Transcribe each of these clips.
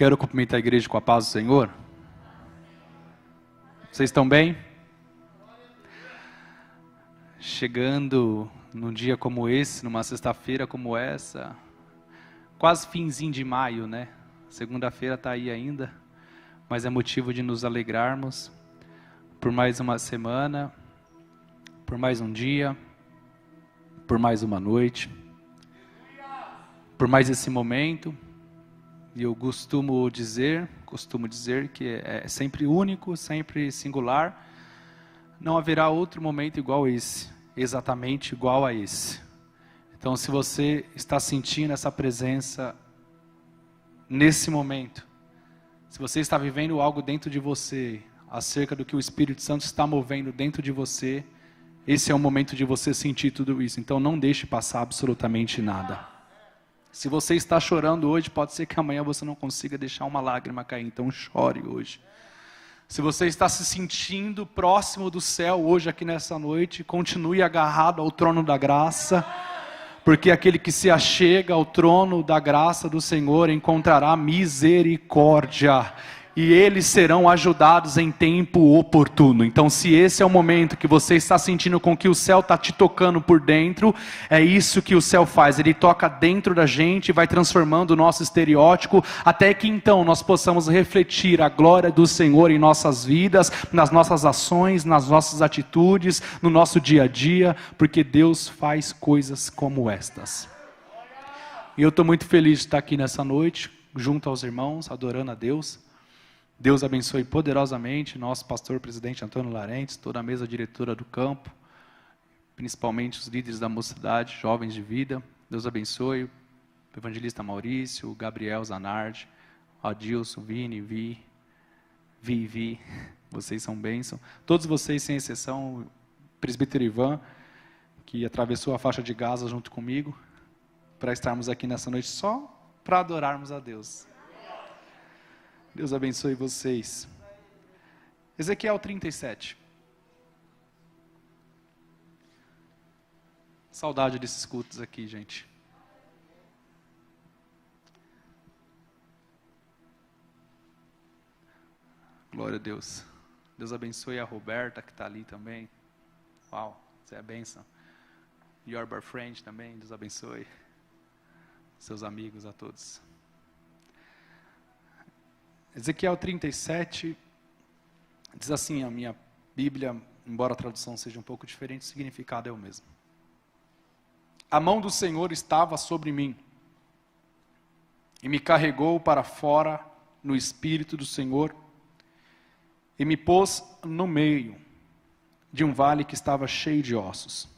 Quero cumprimentar a igreja com a paz do Senhor. Vocês estão bem? Chegando num dia como esse, numa sexta-feira como essa, quase finzinho de maio, né? Segunda-feira está aí ainda, mas é motivo de nos alegrarmos por mais uma semana, por mais um dia, por mais uma noite, por mais esse momento. E eu costumo dizer que é sempre único, sempre singular. Não haverá outro momento igual a esse, exatamente igual a esse. Então, se você está sentindo essa presença nesse momento, se você está vivendo algo dentro de você, acerca do que o Espírito Santo está movendo dentro de você, esse é o momento de você sentir tudo isso. Então, não deixe passar absolutamente nada. Se você está chorando hoje, pode ser que amanhã você não consiga deixar uma lágrima cair, então chore hoje. Se você está se sentindo próximo do céu hoje, aqui nessa noite, continue agarrado ao trono da graça, porque aquele que se achega ao trono da graça do Senhor encontrará misericórdia, e eles serão ajudados em tempo oportuno. Então, se esse é o momento que você está sentindo com que o céu está te tocando por dentro, é isso que o céu faz, ele toca dentro da gente, vai transformando o nosso estereótipo, até que então nós possamos refletir a glória do Senhor em nossas vidas, nas nossas ações, nas nossas atitudes, no nosso dia a dia, porque Deus faz coisas como estas. E eu estou muito feliz de estar aqui nessa noite, junto aos irmãos, adorando a Deus. Deus abençoe poderosamente nosso pastor presidente Antônio Larentes, toda a mesa diretora do campo, principalmente os líderes da mocidade, jovens de vida. Deus abençoe o evangelista Maurício, o Gabriel Zanardi, o Adilson, Vini, Vi, vocês são bênção. Todos vocês, sem exceção, o presbítero Ivan, que atravessou a faixa de Gaza junto comigo, para estarmos aqui nessa noite só para adorarmos a Deus. Deus abençoe vocês. Ezequiel 37. Saudade desses cultos aqui, gente. Glória a Deus. Deus abençoe a Roberta, que está ali também. Uau, você é a bênção. Your boyfriend também, Deus abençoe. Seus amigos, a todos. Ezequiel 37, diz assim a minha Bíblia, embora a tradução seja um pouco diferente, o significado é o mesmo. A mão do Senhor estava sobre mim, e me carregou para fora no Espírito do Senhor, e me pôs no meio de um vale que estava cheio de ossos,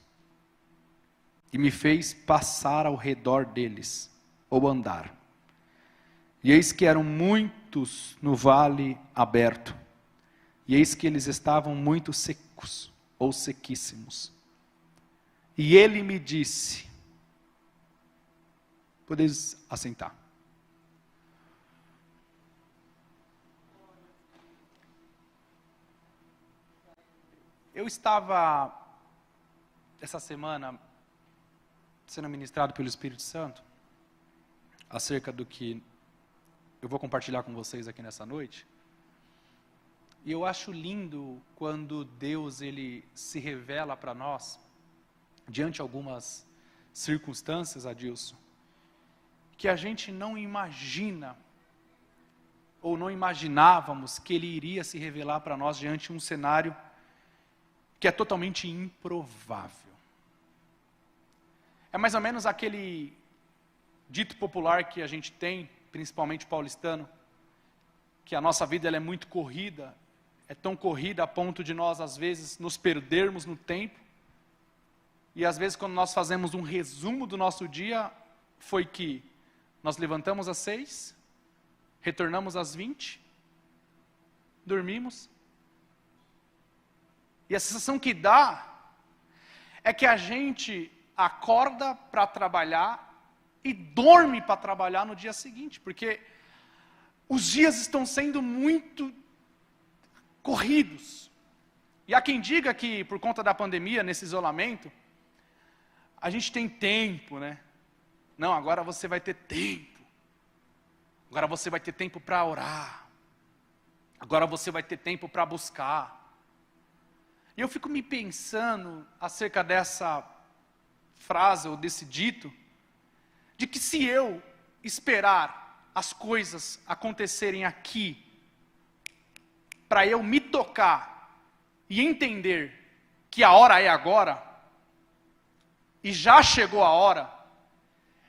e me fez passar ao redor deles, ou andar. E eis que eram muitos no vale aberto, e eis que eles estavam muito secos, ou sequíssimos. E ele me disse, podeis assentar. Eu estava, essa semana, sendo ministrado pelo Espírito Santo, acerca do que eu vou compartilhar com vocês aqui nessa noite. E eu acho lindo quando Deus ele se revela para nós, diante de algumas circunstâncias, Adilson, que a gente não imagina, ou não imaginávamos que Ele iria se revelar para nós diante de um cenário que é totalmente improvável. É mais ou menos aquele dito popular que a gente tem, principalmente paulistano, que a nossa vida ela é muito corrida, é tão corrida a ponto de nós às vezes nos perdermos no tempo, e às vezes quando nós fazemos um resumo do nosso dia, foi que nós levantamos às 6, retornamos às 20, dormimos, e a sensação que dá, é que a gente acorda para trabalhar, e dorme para trabalhar no dia seguinte, porque os dias estão sendo muito corridos. E há quem diga que por conta da pandemia, nesse isolamento, a gente tem tempo, né? Não, agora você vai ter tempo. Agora você vai ter tempo para orar. Agora você vai ter tempo para buscar. E eu fico me pensando acerca dessa frase ou desse dito, de que se eu esperar as coisas acontecerem aqui, para eu me tocar e entender que a hora é agora, e já chegou a hora,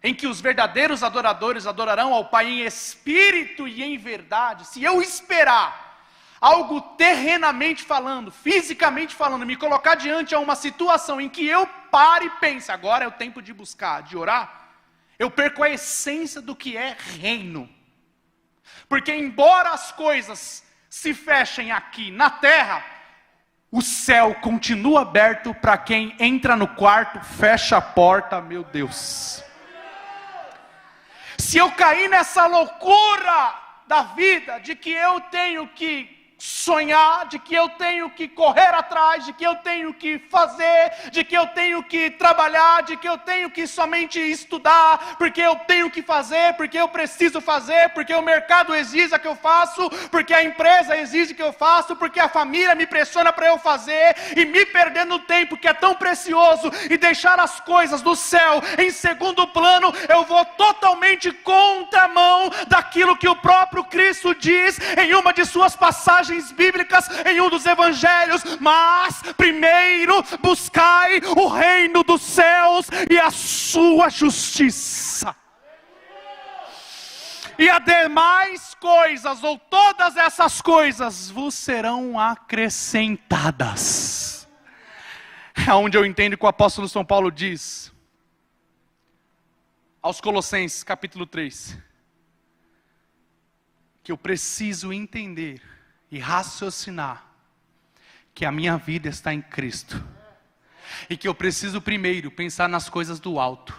em que os verdadeiros adoradores adorarão ao Pai em espírito e em verdade, se eu esperar algo terrenamente falando, fisicamente falando, me colocar diante a uma situação em que eu pare e pense, agora é o tempo de buscar, de orar, eu perco a essência do que é reino. Porque embora as coisas se fechem aqui na terra, o céu continua aberto para quem entra no quarto, fecha a porta, meu Deus. Se eu cair nessa loucura da vida, de que eu tenho que sonhar, de que eu tenho que correr atrás, de que eu tenho que fazer, de que eu tenho que trabalhar, de que eu tenho que somente estudar, porque eu tenho que fazer, porque eu preciso fazer, porque o mercado exige que eu faço, porque a empresa exige que eu faço, porque a família me pressiona para eu fazer, e me perder no tempo que é tão precioso, e deixar as coisas do céu em segundo plano, eu vou totalmente contramão daquilo que o próprio Cristo diz em uma de suas passagens bíblicas, em um dos evangelhos: mas primeiro buscai o reino dos céus e a sua justiça, e as demais coisas, ou todas essas coisas, vos serão acrescentadas. É onde eu entendo que o apóstolo São Paulo diz aos Colossenses capítulo 3, que eu preciso entender e raciocinar que a minha vida está em Cristo, e que eu preciso primeiro pensar nas coisas do alto,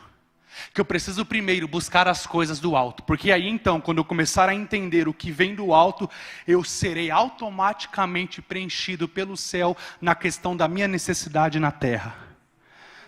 que eu preciso primeiro buscar as coisas do alto, porque aí então, quando eu começar a entender o que vem do alto, eu serei automaticamente preenchido pelo céu na questão da minha necessidade na terra.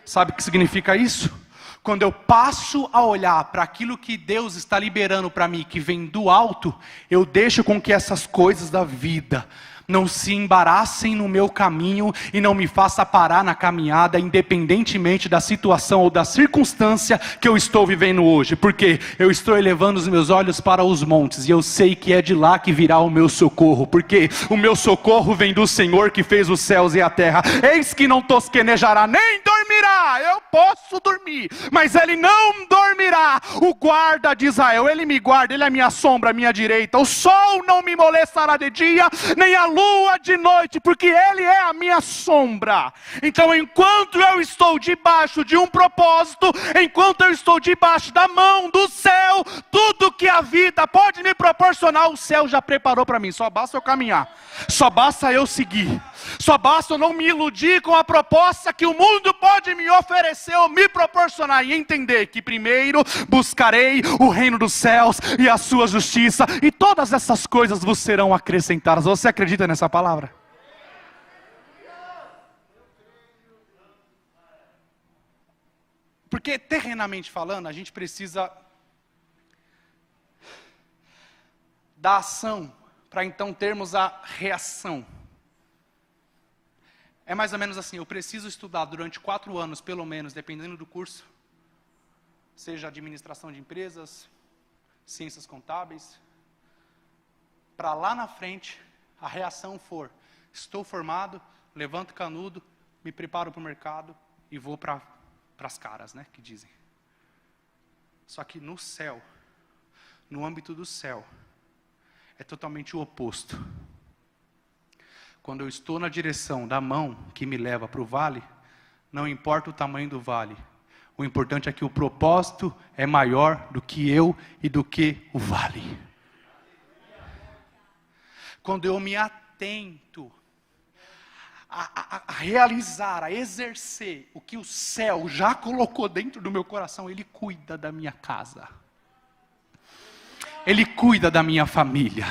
Sabe o que significa isso? Quando eu passo a olhar para aquilo que Deus está liberando para mim, que vem do alto, eu deixo com que essas coisas da vida não se embaraçem no meu caminho e não me faça parar na caminhada, independentemente da situação ou da circunstância que eu estou vivendo hoje. Porque eu estou elevando os meus olhos para os montes, e eu sei que é de lá que virá o meu socorro, porque o meu socorro vem do Senhor que fez os céus e a terra. Eis que não tosquenejará, nem dormirá. Eu posso dormir, mas ele não dormirá. O guarda de Israel, ele me guarda, ele é a minha sombra, a minha direita. O sol não me molestará de dia, nem a lua de noite, porque ele é a minha sombra. Então, enquanto eu estou debaixo de um propósito, enquanto eu estou debaixo da mão do céu, tudo que a vida pode me proporcionar, o céu já preparou para mim. Só basta eu caminhar, só basta eu seguir, só basta eu não me iludir com a proposta que o mundo pode me oferecer ou me proporcionar, e entender que primeiro buscarei o reino dos céus e a sua justiça, e todas essas coisas vos serão acrescentadas. Você acredita nessa palavra? Porque terrenamente falando, a gente precisa da ação para então termos a reação. É mais ou menos assim: eu preciso estudar durante 4 anos, pelo menos, dependendo do curso, seja administração de empresas, ciências contábeis, para lá na frente a reação for: estou formado, levanto canudo, me preparo para o mercado e vou para as caras, né, que dizem. Só que no céu, no âmbito do céu, é totalmente o oposto. Quando eu estou na direção da mão que me leva para o vale, não importa o tamanho do vale, o importante é que o propósito é maior do que eu e do que o vale. Quando eu me atento a realizar, a exercer o que o céu já colocou dentro do meu coração, Ele cuida da minha casa, Ele cuida da minha família,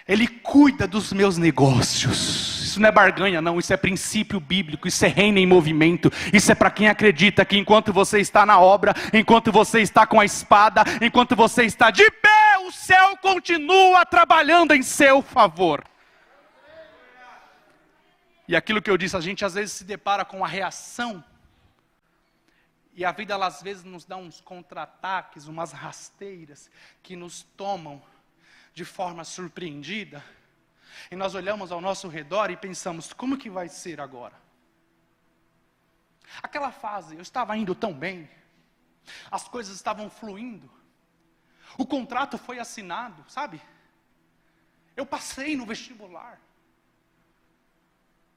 Ele cuida dos meus negócios. Isso não é barganha, não. Isso é princípio bíblico. Isso é reino em movimento. Isso é para quem acredita que enquanto você está na obra, enquanto você está com a espada, enquanto você está de pé, o céu continua trabalhando em seu favor. E aquilo que eu disse, a gente às vezes se depara com a reação. E a vida, às vezes, nos dá uns contra-ataques, umas rasteiras, que nos tomam de forma surpreendida. E nós olhamos ao nosso redor e pensamos, como que vai ser agora? Aquela fase, eu estava indo tão bem, as coisas estavam fluindo, o contrato foi assinado, sabe? Eu passei no vestibular,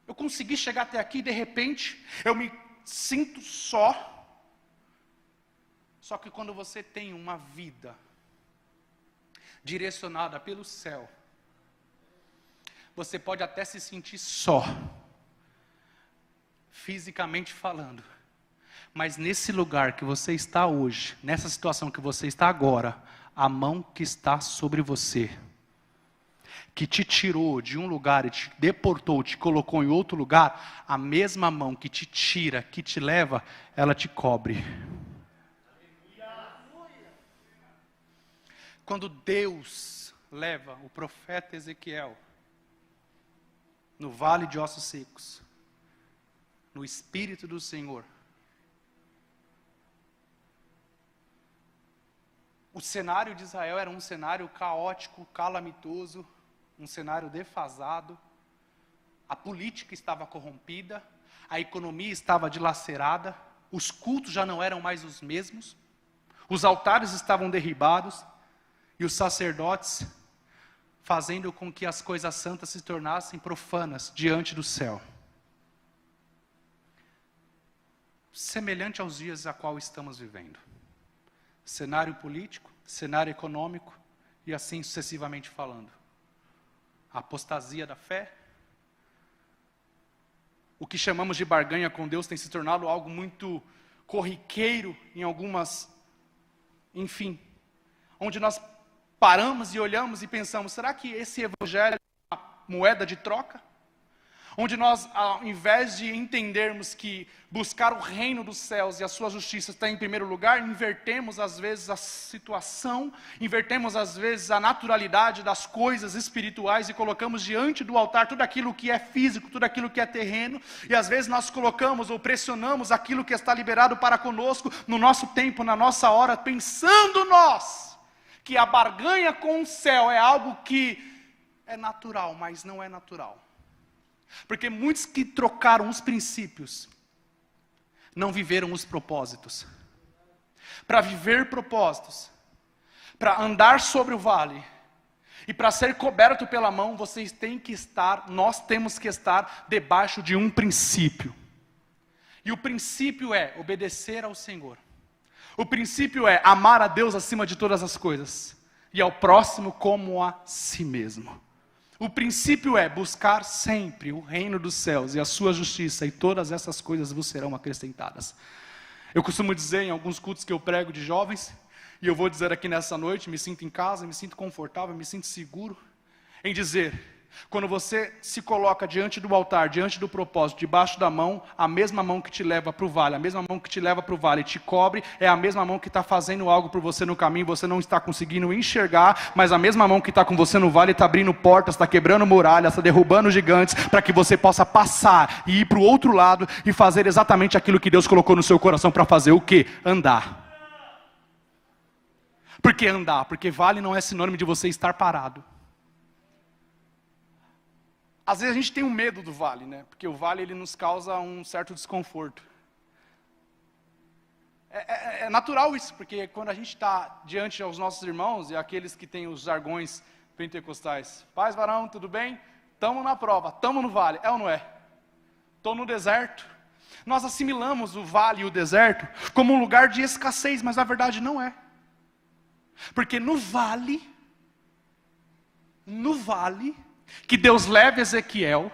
eu consegui chegar até aqui, de repente, eu me sinto só que quando você tem uma vida direcionada pelo céu, você pode até se sentir só, fisicamente falando, mas nesse lugar que você está hoje, nessa situação que você está agora, a mão que está sobre você, que te tirou de um lugar e te deportou, te colocou em outro lugar, a mesma mão que te tira, que te leva, ela te cobre. Quando Deus leva o profeta Ezequiel no vale de ossos secos, no Espírito do Senhor, o cenário de Israel era um cenário caótico, calamitoso, um cenário defasado, a política estava corrompida, a economia estava dilacerada, os cultos já não eram mais os mesmos, os altares estavam derribados, e os sacerdotes fazendo com que as coisas santas se tornassem profanas diante do céu. Semelhante aos dias a qual estamos vivendo. Cenário político, cenário econômico e assim sucessivamente falando. A apostasia da fé. O que chamamos de barganha com Deus tem se tornado algo muito corriqueiro em algumas, enfim, onde nós paramos e olhamos e pensamos, será que esse evangelho é uma moeda de troca? Onde nós, ao invés de entendermos que buscar o reino dos céus e a sua justiça está em primeiro lugar, invertemos às vezes a situação, invertemos às vezes a naturalidade das coisas espirituais e colocamos diante do altar tudo aquilo que é físico, tudo aquilo que é terreno, e às vezes nós colocamos ou pressionamos aquilo que está liberado para conosco, no nosso tempo, na nossa hora, pensando nós, que a barganha com o céu é algo que é natural, mas não é natural. Porque muitos que trocaram os princípios, não viveram os propósitos. Para viver propósitos, para andar sobre o vale, e para ser coberto pela mão, nós temos que estar debaixo de um princípio. E o princípio é obedecer ao Senhor. O princípio é amar a Deus acima de todas as coisas, e ao próximo como a si mesmo. O princípio é buscar sempre o reino dos céus e a sua justiça, e todas essas coisas vos serão acrescentadas. Eu costumo dizer em alguns cultos que eu prego de jovens, e eu vou dizer aqui nessa noite, me sinto em casa, me sinto confortável, me sinto seguro, em dizer, quando você se coloca diante do altar, diante do propósito, debaixo da mão, a mesma mão que te leva para o vale, a mesma mão que te leva para o vale e te cobre, é a mesma mão que está fazendo algo por você no caminho, você não está conseguindo enxergar, mas a mesma mão que está com você no vale está abrindo portas, está quebrando muralhas, está derrubando gigantes, para que você possa passar e ir para o outro lado e fazer exatamente aquilo que Deus colocou no seu coração para fazer, o quê? Andar. Por que andar? Porque vale não é sinônimo de você estar parado. Às vezes a gente tem um medo do vale, né? Porque o vale ele nos causa um certo desconforto. É natural isso, porque quando a gente está diante aos nossos irmãos e aqueles que têm os jargões pentecostais, paz, varão, tudo bem? Estamos na prova, estamos no vale, é ou não é? Estou no deserto. Nós assimilamos o vale e o deserto como um lugar de escassez, mas na verdade não é. Porque no vale, que Deus leva Ezequiel,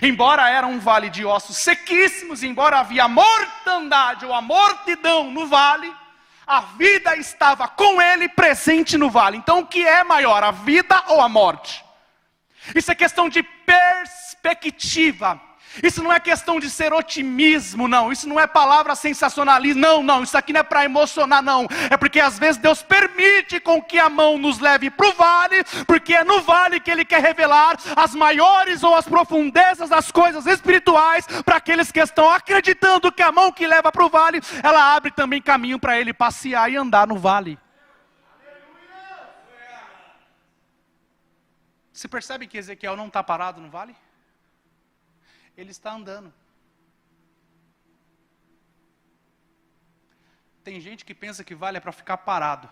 embora era um vale de ossos sequíssimos, embora havia mortandade ou a mortidão no vale, a vida estava com ele presente no vale. Então o que é maior, a vida ou a morte? Isso é questão de perspectiva. perspectiva. Isso não é questão de ser otimismo, não. Isso não é palavra sensacionalismo, não. Isso aqui não é para emocionar, não. É porque às vezes Deus permite com que a mão nos leve para o vale, porque é no vale que Ele quer revelar as maiores ou as profundezas das coisas espirituais, para aqueles que estão acreditando que a mão que leva para o vale, ela abre também caminho para ele passear e andar no vale. Você percebe que Ezequiel não está parado no vale? Ele está andando. Tem gente que pensa que vale é para ficar parado.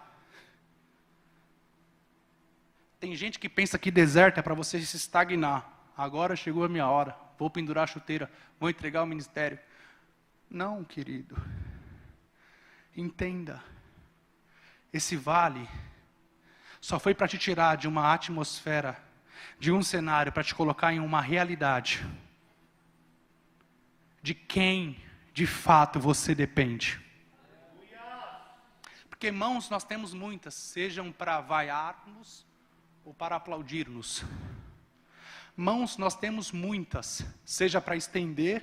Tem gente que pensa que deserto é para você se estagnar. Agora chegou a minha hora, vou pendurar a chuteira, vou entregar o ministério. Não, querido. Entenda. Esse vale só foi para te tirar de uma atmosfera, de um cenário, para te colocar em uma realidade de quem de fato você depende. Porque mãos nós temos muitas, sejam para vaiar-nos ou para aplaudir-nos. Mãos nós temos muitas, seja para estender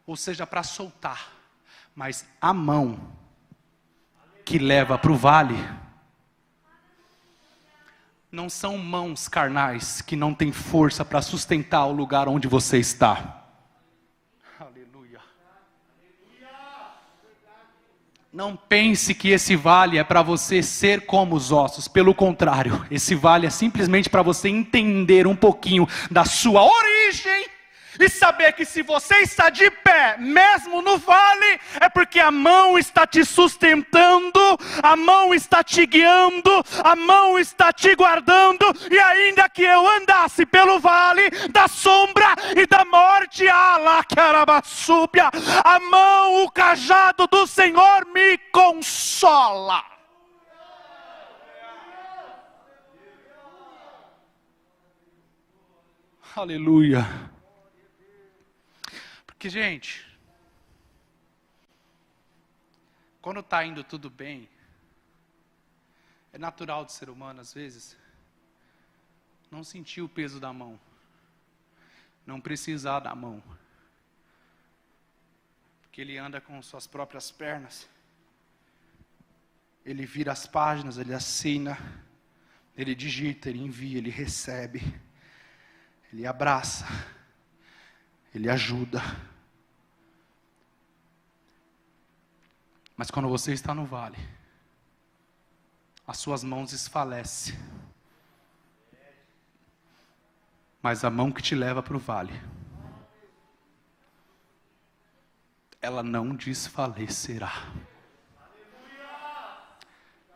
ou seja para soltar. Mas a mão que leva para o vale não são mãos carnais que não têm força para sustentar o lugar onde você está. Não pense que esse vale é para você ser como os ossos. Pelo contrário, esse vale é simplesmente para você entender um pouquinho da sua origem e saber que se você está de pé, mesmo no vale, é porque a mão está te sustentando, a mão está te guiando, a mão está te guardando. E ainda que eu andasse pelo vale da sombra e da morte, a mão, o cajado do Senhor me consola. Aleluia. Porque, gente, quando está indo tudo bem, é natural do ser humano, às vezes, não sentir o peso da mão, não precisar da mão, porque ele anda com suas próprias pernas, ele vira as páginas, ele assina, ele digita, ele envia, ele recebe, ele abraça, ele ajuda. Mas quando você está no vale, as suas mãos desfalecem. Mas a mão que te leva para o vale, ela não desfalecerá.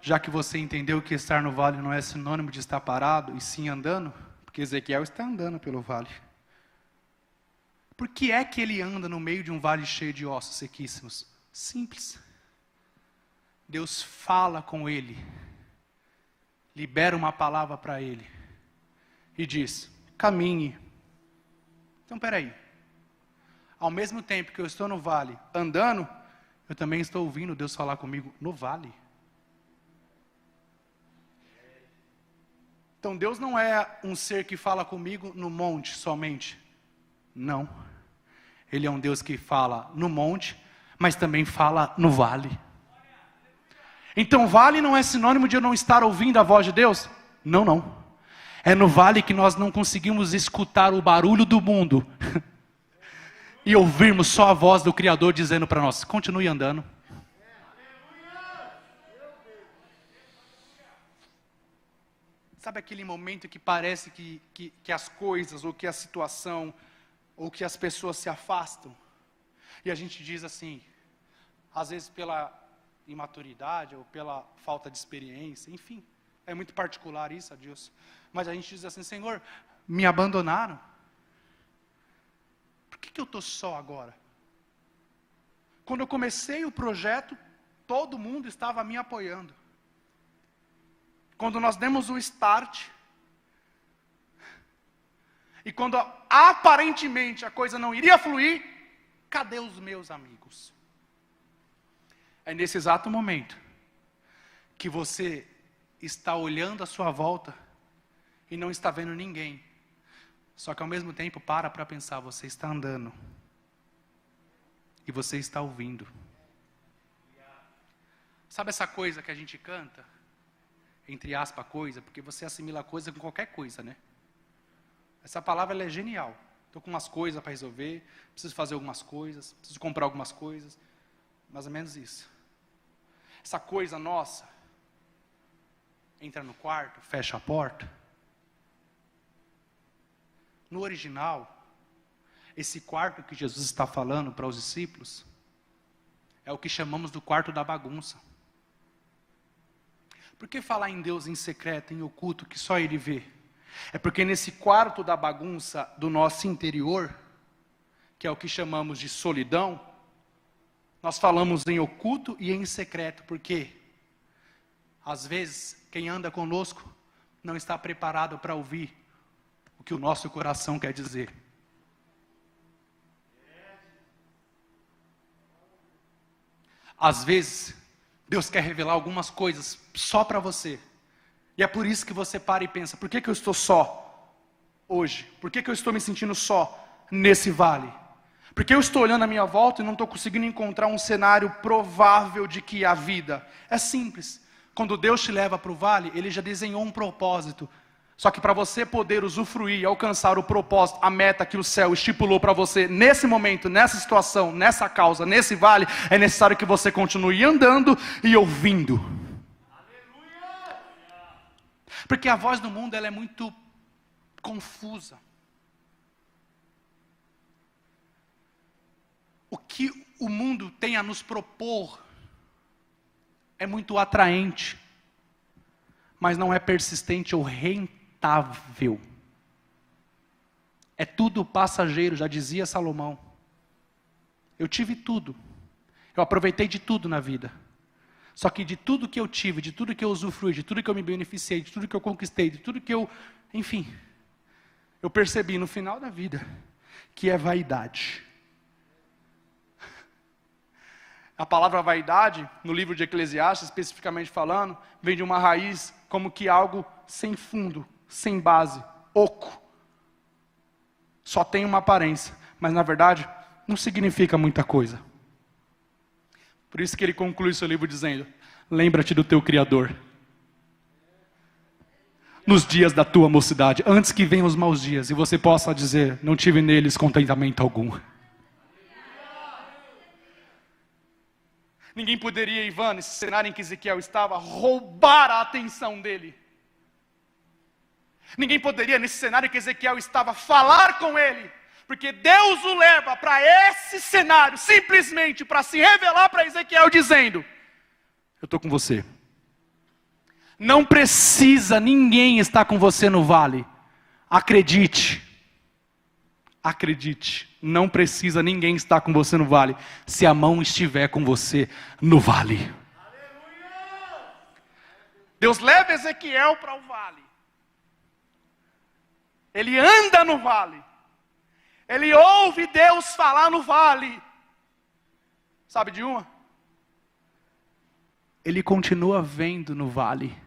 Já que você entendeu que estar no vale não é sinônimo de estar parado, e sim andando, porque Ezequiel está andando pelo vale. Por que é que ele anda no meio de um vale cheio de ossos sequíssimos? Simples. Deus fala com ele, libera uma palavra para ele e diz: caminhe. Então, peraí. Ao mesmo tempo que eu estou no vale andando, eu também estou ouvindo Deus falar comigo no vale. Então Deus não é um ser que fala comigo no monte somente. Não. Ele é um Deus que fala no monte, mas também fala no vale. Então vale não é sinônimo de eu não estar ouvindo a voz de Deus? Não, não. É no vale que nós não conseguimos escutar o barulho do mundo e ouvirmos só a voz do Criador dizendo para nós: continue andando. Sabe aquele momento que parece que as coisas, ou que a situação, ou que as pessoas se afastam? E a gente diz assim, às vezes pela imaturidade, ou pela falta de experiência, enfim, é muito particular isso, Adilson. Mas a gente diz assim: Senhor, me abandonaram? Por que eu estou só agora? Quando eu comecei o projeto, todo mundo estava me apoiando. Quando nós demos o start, e quando aparentemente a coisa não iria fluir, cadê os meus amigos? É nesse exato momento que você está olhando à sua volta e não está vendo ninguém. Só que ao mesmo tempo, para pensar, você está andando. E você está ouvindo. Sabe essa coisa que a gente canta? Entre aspas, coisa, porque você assimila coisa com qualquer coisa, né? Essa palavra ela é genial. Estou com umas coisas para resolver, preciso fazer algumas coisas, preciso comprar algumas coisas. Mais ou menos isso. Essa coisa nossa, entra no quarto, fecha a porta. No original, esse quarto que Jesus está falando para os discípulos, é o que chamamos do quarto da bagunça. Por que falar em Deus em secreto, em oculto, que só Ele vê? É porque nesse quarto da bagunça do nosso interior, que é o que chamamos de solidão, nós falamos em oculto e em secreto. Por quê? Às vezes, quem anda conosco não está preparado para ouvir o que o nosso coração quer dizer. Às vezes, Deus quer revelar algumas coisas só para você. E é por isso que você para e pensa, por que eu estou só hoje? Por que eu estou me sentindo só nesse vale? Porque eu estou olhando à minha volta e não estou conseguindo encontrar um cenário provável de que há vida. É simples. Quando Deus te leva para o vale, Ele já desenhou um propósito. Só que para você poder usufruir e alcançar o propósito, a meta que o céu estipulou para você, nesse momento, nessa situação, nessa causa, nesse vale, é necessário que você continue andando e ouvindo. Aleluia! Porque a voz do mundo ela é muito confusa. O que o mundo tem a nos propor é muito atraente, mas não é persistente ou rentável. É tudo passageiro, já dizia Salomão. Eu tive tudo. Eu aproveitei de tudo na vida. Só que de tudo que eu tive, de tudo que eu usufrui, de tudo que eu me beneficiei, de tudo que eu conquistei, de tudo que eu... Enfim, eu percebi no final da vida que é vaidade. A palavra vaidade, no livro de Eclesiastes, especificamente falando, vem de uma raiz como que algo sem fundo, sem base, oco. Só tem uma aparência, mas na verdade não significa muita coisa. Por isso que ele conclui seu livro dizendo, lembra-te do teu Criador. Nos dias da tua mocidade, antes que venham os maus dias, e você possa dizer, não tive neles contentamento algum. Ninguém poderia, Ivan, nesse cenário em que Ezequiel estava, roubar a atenção dele. Ninguém poderia, nesse cenário em que Ezequiel estava, falar com ele. Porque Deus o leva para esse cenário, simplesmente para se revelar para Ezequiel, dizendo, eu estou com você. Não precisa ninguém estar com você no vale. Acredite. Acredite, não precisa ninguém estar com você no vale, se a mão estiver com você no vale. Aleluia! Deus leva Ezequiel para o vale. Ele anda no vale. Ele ouve Deus falar no vale. Sabe de uma? Ele continua vendo no vale.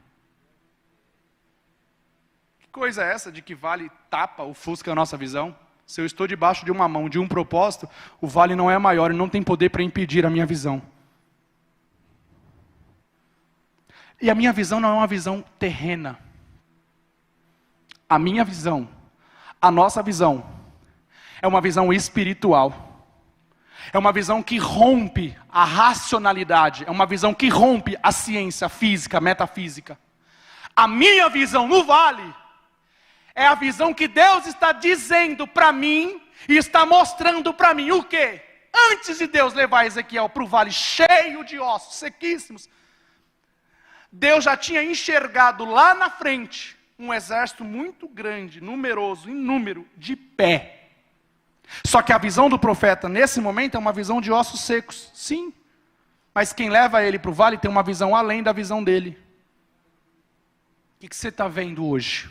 Que coisa é essa de que vale tapa, ofusca a nossa visão? Se eu estou debaixo de uma mão, de um propósito, o vale não é maior e não tem poder para impedir a minha visão. E a minha visão não é uma visão terrena. A minha visão, a nossa visão, é uma visão espiritual. É uma visão que rompe a racionalidade. É uma visão que rompe a ciência, a física, a metafísica. A minha visão no vale é a visão que Deus está dizendo para mim e está mostrando para mim o quê? Antes de Deus levar Ezequiel para o vale cheio de ossos sequíssimos, Deus já tinha enxergado lá na frente um exército muito grande, numeroso, em número, de pé. Só que a visão do profeta nesse momento é uma visão de ossos secos, sim. Mas quem leva ele para o vale tem uma visão além da visão dele. O que você está vendo hoje?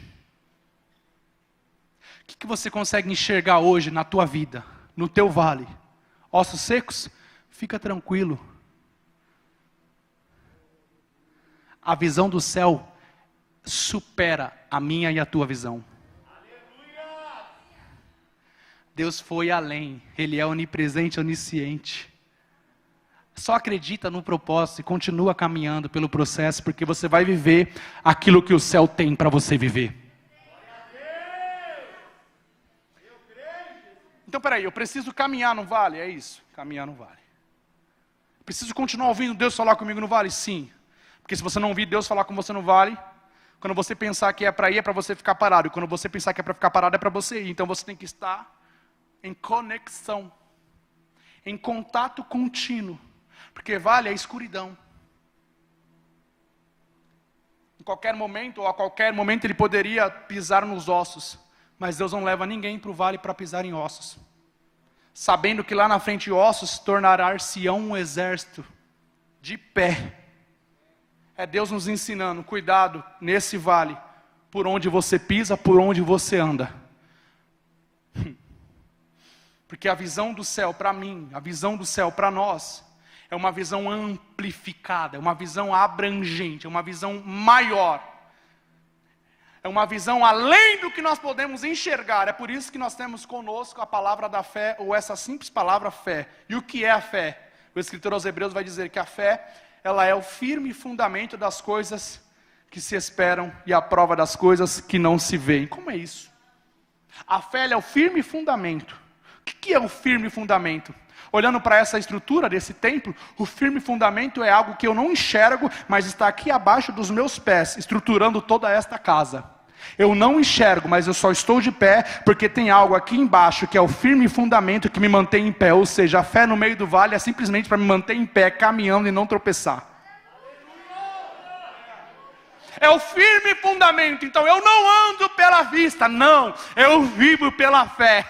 O que você consegue enxergar hoje na tua vida, no teu vale? Ossos secos? Fica tranquilo. A visão do céu supera a minha e a tua visão. Aleluia! Deus foi além. Ele é onipresente, onisciente. Só acredita no propósito e continua caminhando pelo processo, porque você vai viver aquilo que o céu tem para você viver. Então, peraí, eu preciso caminhar no vale? É isso, caminhar no vale. Preciso continuar ouvindo Deus falar comigo no vale? Sim. Porque se você não ouvir Deus falar com você no vale, quando você pensar que é para ir, é para você ficar parado. E quando você pensar que é para ficar parado, é para você ir. Então você tem que estar em conexão, em contato contínuo. Porque vale é escuridão. Em qualquer momento, ou a qualquer momento, ele poderia pisar nos ossos. Mas Deus não leva ninguém para o vale para pisar em ossos. Sabendo que lá na frente ossos tornará-se-ão um exército de pé. É Deus nos ensinando, cuidado nesse vale, por onde você pisa, por onde você anda. Porque a visão do céu para mim, a visão do céu para nós, é uma visão amplificada, é uma visão abrangente, é uma visão maior. É uma visão além do que nós podemos enxergar. É por isso que nós temos conosco a palavra da fé, ou essa simples palavra fé. E o que é a fé? O escritor aos Hebreus vai dizer que a fé, ela é o firme fundamento das coisas que se esperam e a prova das coisas que não se veem. Como é isso? A fé é o firme fundamento. O que é o firme fundamento? Olhando para essa estrutura desse templo, o firme fundamento é algo que eu não enxergo, mas está aqui abaixo dos meus pés, estruturando toda esta casa. Eu não enxergo, mas eu só estou de pé, porque tem algo aqui embaixo, que é o firme fundamento que me mantém em pé. Ou seja, a fé no meio do vale é simplesmente para me manter em pé, caminhando e não tropeçar. É o firme fundamento. Então eu não ando pela vista, não, eu vivo pela fé.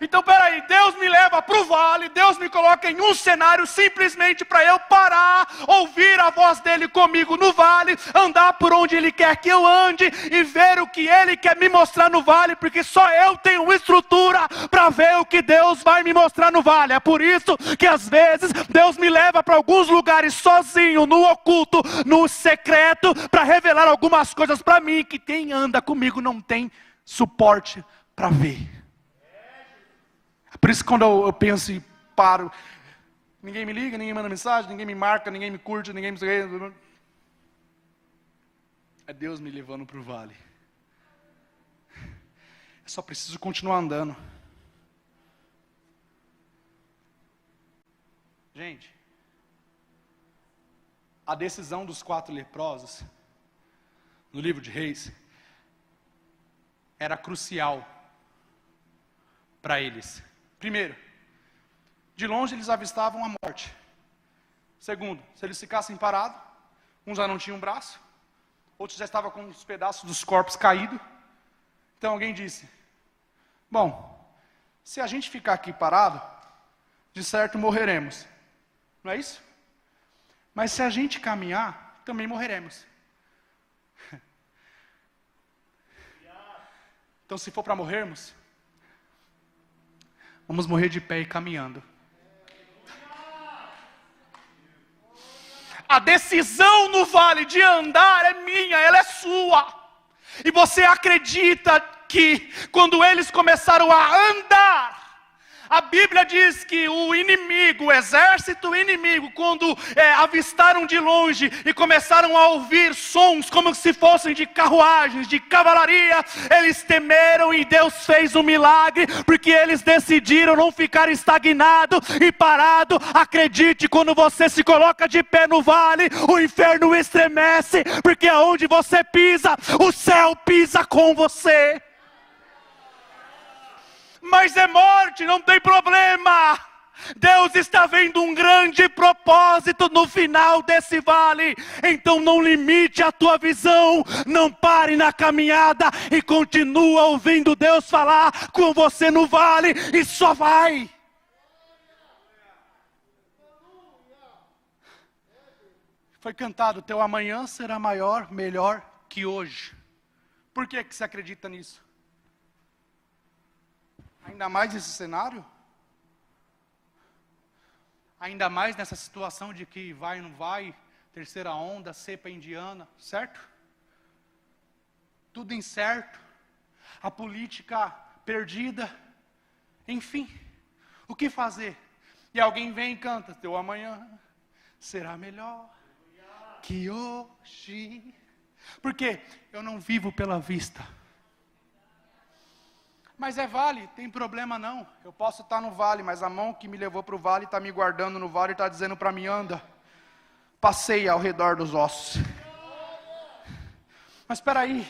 Então peraí, Deus me leva para o vale, Deus me coloca em um cenário simplesmente para eu parar, ouvir a voz dEle comigo no vale, andar por onde Ele quer que eu ande e ver o que Ele quer me mostrar no vale, porque só eu tenho estrutura para ver o que Deus vai me mostrar no vale. É por isso que às vezes Deus me leva para alguns lugares sozinho, no oculto, no secreto, para revelar algumas coisas para mim que quem anda comigo não tem suporte para ver. Por isso quando eu penso e paro, ninguém me liga, ninguém manda mensagem, ninguém me marca, ninguém me curte, ninguém me... É Deus me levando para o vale. Eu só preciso continuar andando. Gente, a decisão dos 4 leprosos, no livro de Reis, era crucial para eles. Primeiro, de longe eles avistavam a morte. Segundo, se eles ficassem parados, uns já não tinham braço, outros já estavam com os pedaços dos corpos caídos. Então alguém disse, bom, se a gente ficar aqui parado, de certo morreremos. Não é isso? Mas se a gente caminhar, também morreremos. Então se for para morrermos, vamos morrer de pé e caminhando. A decisão no vale de andar é minha, ela é sua. E você acredita que quando eles começaram a andar, a Bíblia diz que o inimigo, o exército inimigo, quando avistaram de longe e começaram a ouvir sons como se fossem de carruagens, de cavalaria, eles temeram e Deus fez um milagre, porque eles decidiram não ficar estagnado e parado. Acredite, quando você se coloca de pé no vale, o inferno estremece, porque aonde você pisa, o céu pisa com você. Mas é morte, não tem problema. Deus está vendo um grande propósito no final desse vale. Então não limite a tua visão, não pare na caminhada e continua ouvindo Deus falar com você no vale e só vai. Foi cantado, teu amanhã será maior, melhor que hoje. Por que você acredita nisso? Ainda mais nesse cenário? Ainda mais nessa situação de que vai ou não vai, terceira onda, cepa indiana, certo? Tudo incerto. A política perdida. Enfim, o que fazer? E alguém vem e canta: teu amanhã será melhor que hoje. Por quê? Eu não vivo pela vista. Mas é vale, tem problema não. Eu posso estar no vale, mas a mão que me levou para o vale está me guardando no vale e está dizendo para mim: anda, passeia ao redor dos ossos. Mas espera aí,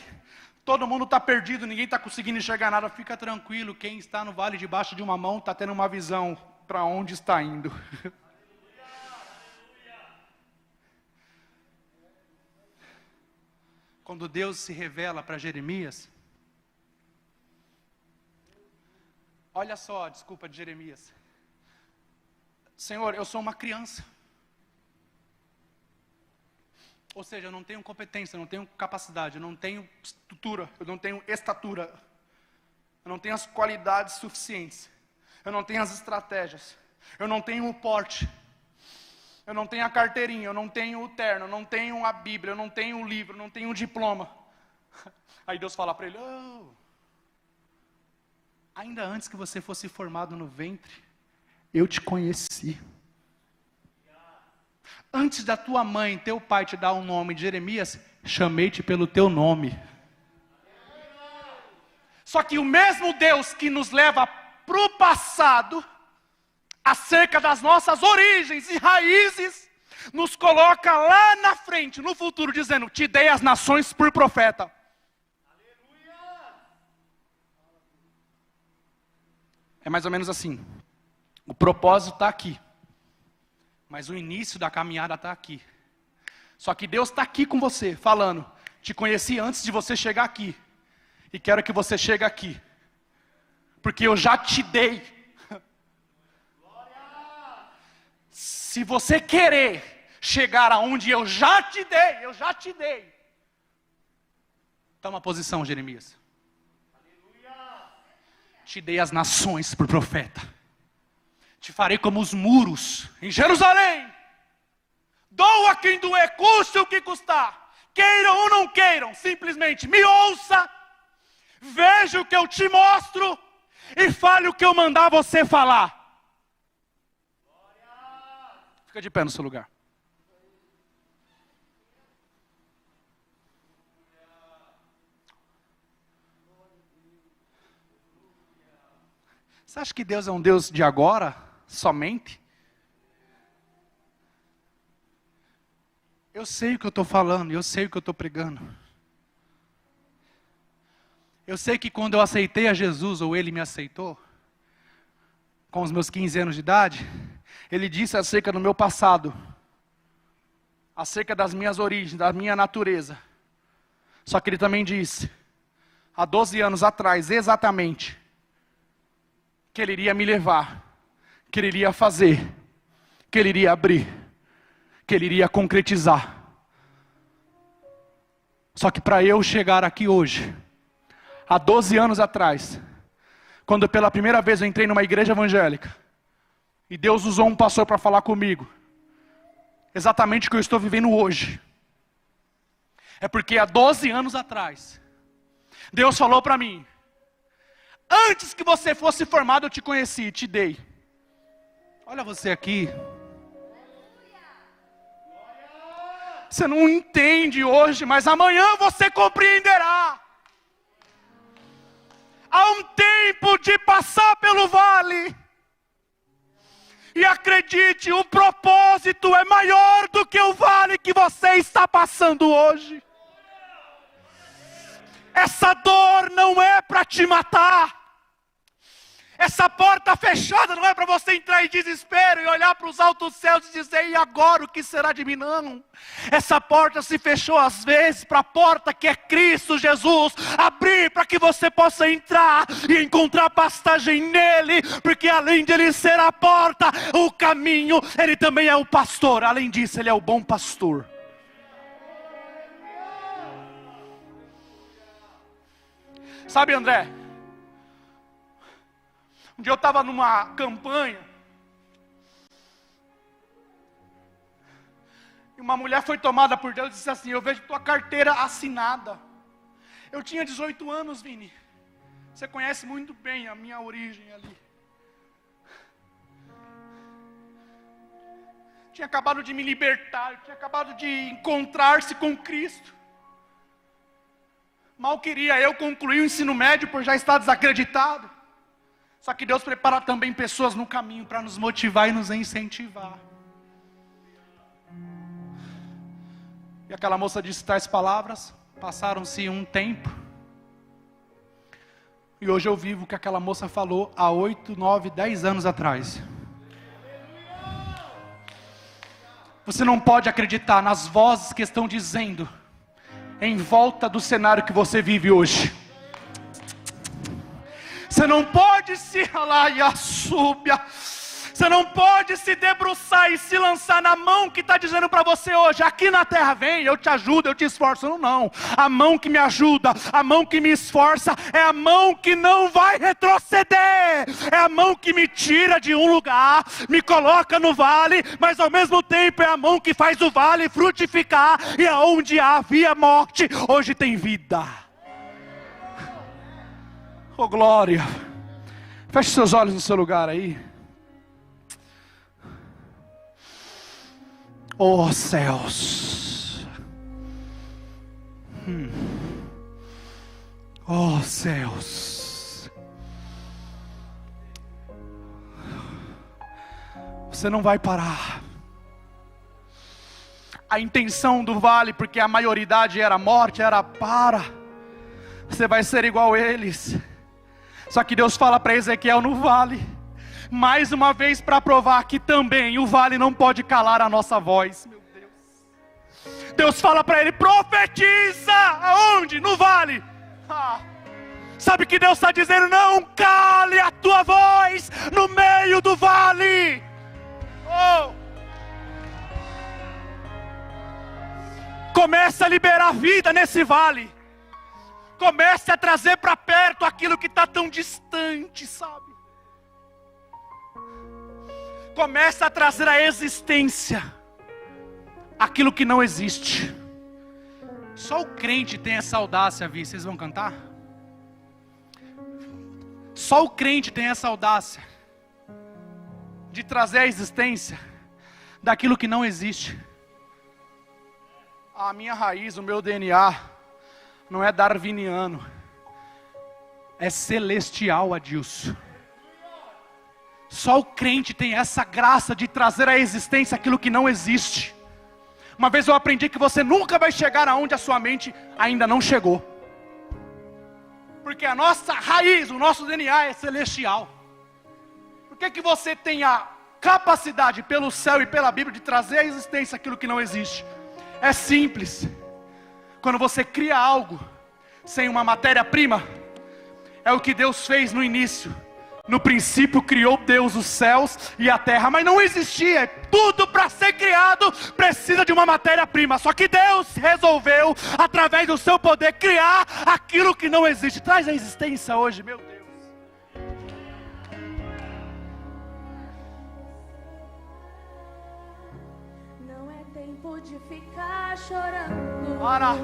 todo mundo está perdido, ninguém está conseguindo enxergar nada. Fica tranquilo, quem está no vale debaixo de uma mão está tendo uma visão para onde está indo. Quando Deus se revela para Jeremias, olha só a desculpa de Jeremias: Senhor, eu sou uma criança. Ou seja, eu não tenho competência, eu não tenho capacidade, eu não tenho estrutura, eu não tenho estatura, eu não tenho as qualidades suficientes, eu não tenho as estratégias, eu não tenho o porte, eu não tenho a carteirinha, eu não tenho o terno, eu não tenho a Bíblia, eu não tenho o livro, eu não tenho o diploma. Aí Deus fala para ele: oh, ainda antes que você fosse formado no ventre, eu te conheci. Antes da tua mãe, teu pai te dar o nome de Jeremias, chamei-te pelo teu nome. Só que o mesmo Deus que nos leva para o passado, acerca das nossas origens e raízes, nos coloca lá na frente, no futuro, dizendo: te dei as nações por profeta. É mais ou menos assim. O propósito está aqui, mas o início da caminhada está aqui. Só que Deus está aqui com você, falando: te conheci antes de você chegar aqui, e quero que você chegue aqui, porque eu já te dei. Se você querer chegar aonde eu já te dei. Toma posição, Jeremias. Te dei as nações por profeta. Te farei como os muros em Jerusalém. Dou a quem doer, custe o que custar. Queiram ou não queiram, simplesmente me ouça. Veja o que eu te mostro e fale o que eu mandar você falar. Fica de pé no seu lugar. Você acha que Deus é um Deus de agora, somente? Eu sei o que eu estou falando, eu sei o que eu estou pregando. Eu sei que quando eu aceitei a Jesus, ou Ele me aceitou, com os meus 15 anos de idade, Ele disse acerca do meu passado, acerca das minhas origens, da minha natureza. Só que Ele também disse, há 12 anos atrás, exatamente, que Ele iria me levar, que Ele iria fazer, que Ele iria abrir, que Ele iria concretizar. Só que para eu chegar aqui hoje, há 12 anos atrás, quando pela primeira vez eu entrei numa igreja evangélica, e Deus usou um pastor para falar comigo, exatamente o que eu estou vivendo hoje, é porque há 12 anos atrás, Deus falou para mim: antes que você fosse formado eu te conheci, te dei. Olha você aqui. Você não entende hoje, mas amanhã você compreenderá. Há um tempo de passar pelo vale. E acredite, o propósito é maior do que o vale que você está passando hoje. Essa dor não é para te matar. Essa porta fechada não é para você entrar em desespero e olhar para os altos céus e dizer: e agora o que será de mim? Não. Essa porta se fechou às vezes para a porta que é Cristo Jesus abrir, para que você possa entrar e encontrar pastagem nele, porque além de Ele ser a porta, o caminho, Ele também é o pastor. Além disso, Ele é o bom pastor. Sabe, André, um dia eu estava numa campanha, e uma mulher foi tomada por Deus e disse assim: eu vejo tua carteira assinada. Eu tinha 18 anos, Vini. Você conhece muito bem a minha origem ali. Tinha acabado de me libertar, tinha acabado de encontrar-se com Cristo. Mal queria eu concluir o ensino médio por já estar desacreditado. Só que Deus prepara também pessoas no caminho para nos motivar e nos incentivar. E aquela moça disse tais palavras, passaram-se um tempo. E hoje eu vivo o que aquela moça falou há 8, 9, 10 anos atrás. Você não pode acreditar nas vozes que estão dizendo em volta do cenário que você vive hoje. Você não pode se ralar e assúbia. Você não pode se debruçar e se lançar na mão que está dizendo para você hoje, aqui na terra vem, eu te ajudo, eu te esforço. Não, a mão que me ajuda, a mão que me esforça, é a mão que não vai retroceder. É a mão que me tira de um lugar, me coloca no vale, mas ao mesmo tempo é a mão que faz o vale frutificar. E aonde havia morte, hoje tem vida. Oh glória. Feche seus olhos no seu lugar aí. Oh céus, oh céus, você não vai parar. A intenção do vale, porque a maioridade era morte, era você vai ser igual a eles. Só que Deus fala para Ezequiel no vale, mais uma vez para provar que também o vale não pode calar a nossa voz. Meu Deus. Deus fala para ele, profetiza. Aonde? No vale. Sabe que Deus está dizendo? Não cale a tua voz no meio do vale. Comece a liberar vida nesse vale. Comece a trazer para perto aquilo que está tão distante, sabe? Começa a trazer à existência aquilo que não existe. Só o crente tem essa audácia, Vi. Vocês vão cantar? Só o crente tem essa audácia de trazer à existência daquilo que não existe. A minha raiz, o meu DNA não é darwiniano, é celestial, Adilson. Só o crente tem essa graça de trazer à existência aquilo que não existe. Uma vez eu aprendi que você nunca vai chegar aonde a sua mente ainda não chegou. Porque a nossa raiz, o nosso DNA é celestial. Por que você tem a capacidade pelo céu e pela Bíblia de trazer à existência aquilo que não existe? É simples. Quando você cria algo sem uma matéria-prima, é o que Deus fez no início. No princípio criou Deus os céus e a terra, mas não existia. Tudo para ser criado precisa de uma matéria-prima. Só que Deus resolveu, através do seu poder, criar aquilo que não existe. Traz a existência hoje, meu Deus. Não é tempo de ficar chorando. Para.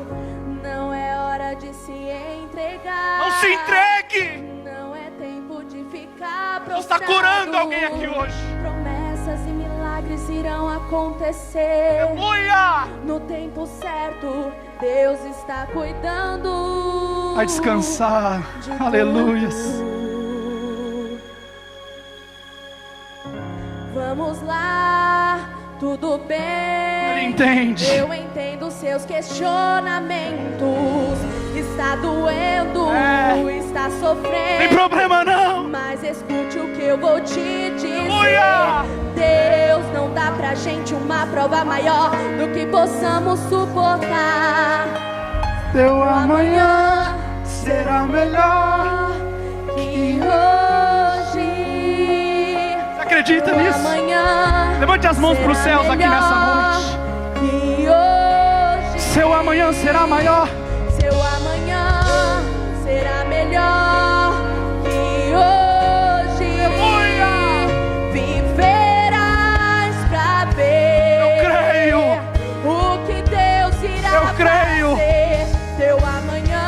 Não é hora de se entregar. Não se entregue. Não é tempo de ficar prostrado. Deus está curando alguém aqui hoje. Promessas e milagres irão acontecer. Aleluia. No tempo certo, Deus está cuidando. Vai descansar. Aleluia. Vamos lá, tudo bem. Ele entende. Eu entendo seus questionamentos. Está doendo, está sofrendo. Tem problema não. Mas escute o que eu vou te dizer. Aleluia. Deus não dá pra gente uma prova maior do que possamos suportar. Teu amanhã será melhor que hoje. Você acredita nisso? Amanhã levante as mãos para os céus aqui nessa noite. Que hoje. Seu amanhã será maior. Seu amanhã será melhor que hoje. Aleluia. Viverás pra ver. Eu creio. O que Deus irá Eu creio. fazer. Teu amanhã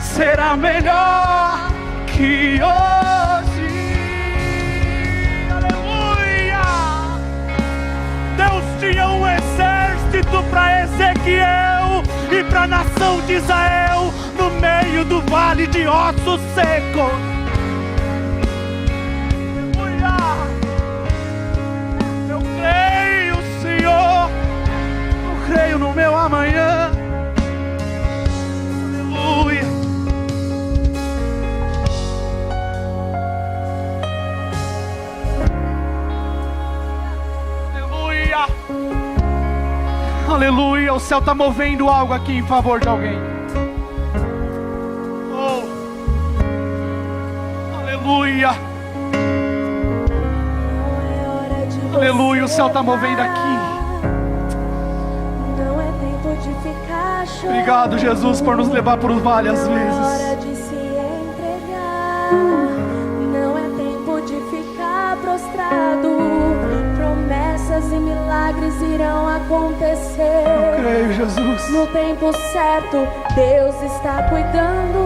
Será melhor que hoje, aleluia, Deus tinha um exército para Ezequiel e para a nação de Israel no meio do vale de ossos secos. Aleluia. Eu creio, Senhor, eu creio no meu amanhã. Aleluia. Aleluia. Aleluia. O céu está movendo algo aqui em favor de alguém. Oh. Aleluia. Aleluia. O céu está movendo aqui. Não é tempo de ficar chorando. Obrigado, Jesus, por nos levar por vale às Não é vezes. hora de se entregar. Não é tempo de ficar prostrado. Promessas e milagres irão acontecer. Eu creio, Jesus. No tempo certo, Deus está cuidando.